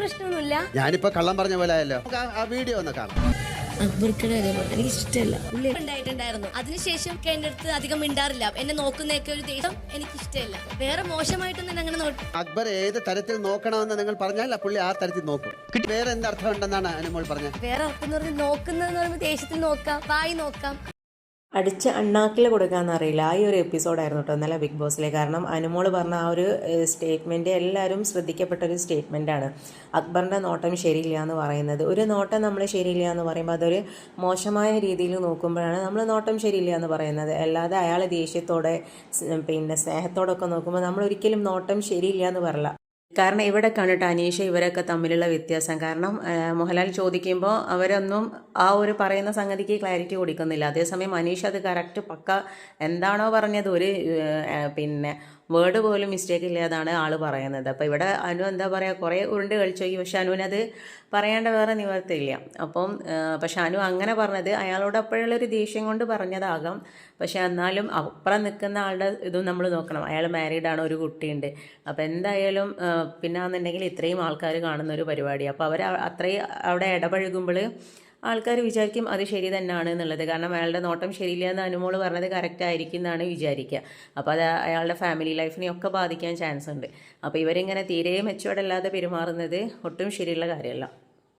പ്രശ്നമൊന്നുമില്ല. ഞാനിപ്പോ കള്ളം പറഞ്ഞ പോലെ ആയല്ലോ. ആ വീഡിയോ ഒന്ന് കാണാം. അക്ബർക്കടെ എനിക്ക് ഇഷ്ടമല്ല ഉണ്ടായിട്ടുണ്ടായിരുന്നു. അതിനുശേഷം എന്റെ അടുത്ത് അധികം മിണ്ടാറില്ല. എന്നെ നോക്കുന്നതൊക്കെ ഒരു ദേഷ്യം എനിക്ക് ഇഷ്ടമല്ല. വേറെ മോശമായിട്ടൊന്നും അങ്ങനെ നോക്കി. അക്ബർ ഏത് തരത്തിൽ നോക്കണമെന്ന് നിങ്ങൾ പറഞ്ഞാൽ പുള്ളി ആ തരത്തിൽ നോക്കും. വേറെ എന്തർത്ഥം ഉണ്ടെന്നാണ് അനുമോൾ പറഞ്ഞത്? വേറെ അർത്ഥം എന്ന് പറഞ്ഞാൽ നോക്കുന്നതെന്ന് പറയുമ്പോൾ ദേഷ്യത്തിൽ നോക്കാം, വായി നോക്കാം. അടിച്ച് അണ്ണാക്കിൽ കൊടുക്കാമെന്നറിയില്ല. ആ ഒരു എപ്പിസോഡായിരുന്നു കേട്ടോ ഇന്നലെ ബിഗ് ബോസിലെ. കാരണം അനുമോൾ പറഞ്ഞ ആ ഒരു സ്റ്റേറ്റ്മെൻറ്റ് എല്ലാവരും ശ്രദ്ധിക്കപ്പെട്ടൊരു സ്റ്റേറ്റ്മെൻറ്റാണ്. അക്ബറിൻ്റെ നോട്ടം ശരിയില്ല എന്ന് പറയുന്നത്. ഒരു നോട്ടം നമ്മൾ ശരിയില്ല എന്ന് പറയുമ്പോൾ അതൊരു മോശമായ രീതിയിൽ നോക്കുമ്പോഴാണ് നമ്മൾ നോട്ടം ശരിയില്ല എന്ന് പറയുന്നത്. അല്ലാതെ അയാൾ ദേഷ്യത്തോടെ പിന്നെ സ്നേഹത്തോടൊക്കെ നോക്കുമ്പോൾ നമ്മൾ ഒരിക്കലും നോട്ടം ശരിയില്ല എന്ന് പറയില്ല. കാരണം ഇവിടെ കണ്ടിട്ട് അനീഷ ഇവരൊക്കെ തമ്മിലുള്ള വ്യത്യാസം. കാരണം മോഹൻലാൽ ചോദിക്കുമ്പോൾ അവരൊന്നും ആ ഒരു പറയുന്ന സംഗതിക്ക് ക്ലാരിറ്റി കൊടുക്കുന്നില്ല. അതേസമയം അനീഷ അത് കറക്റ്റ് പക്ക എന്താണോ പറഞ്ഞത് ഒരു പിന്നെ വേർഡ് പോലും മിസ്റ്റേക്ക് ഇല്ലാതാണ് ആൾ പറയുന്നത്. അപ്പോൾ ഇവിടെ അനു എന്താ പറയുക, കുറേ ഉരുണ്ട് കളിച്ചു പോയി. പക്ഷെ അനുവിനത് പറയേണ്ട വേറെ നിവർത്തിയില്ല. അപ്പം പക്ഷെ അനു അങ്ങനെ പറഞ്ഞത് അയാളോട് അപ്പോഴുള്ളൊരു ദേഷ്യം കൊണ്ട് പറഞ്ഞതാകാം. പക്ഷെ എന്നാലും അപ്പുറം നിൽക്കുന്ന ആളുടെ ഇതും നമ്മൾ നോക്കണം. അയാൾ മാരീഡാണ്, ഒരു കുട്ടിയുണ്ട്. അപ്പോൾ എന്തായാലും പിന്നാന്നുണ്ടെങ്കിൽ ഇത്രയും ആൾക്കാർ കാണുന്ന ഒരു പരിപാടി. അപ്പോൾ അവർ അത്രയും അവിടെ ഇടപഴകുമ്പോൾ ആൾക്കാർ വിചാരിക്കും അത് ശരി തന്നെയാണ് എന്നുള്ളത്. കാരണം അയാളുടെ നോട്ടം ശരിയില്ല എന്ന് അനുമോൾ പറഞ്ഞത് കറക്റ്റ് ആയിരിക്കും എന്നാണ് വിചാരിക്കുക. അപ്പോൾ അത് അയാളുടെ ഫാമിലി ലൈഫിനെയൊക്കെ ബാധിക്കാൻ ചാൻസ് ഉണ്ട്. അപ്പോൾ ഇവരിങ്ങനെ തീരെ മെച്ചുവേർഡ് അല്ലാതെ പെരുമാറുന്നത് ഒട്ടും ശരിയുള്ള കാര്യമല്ല.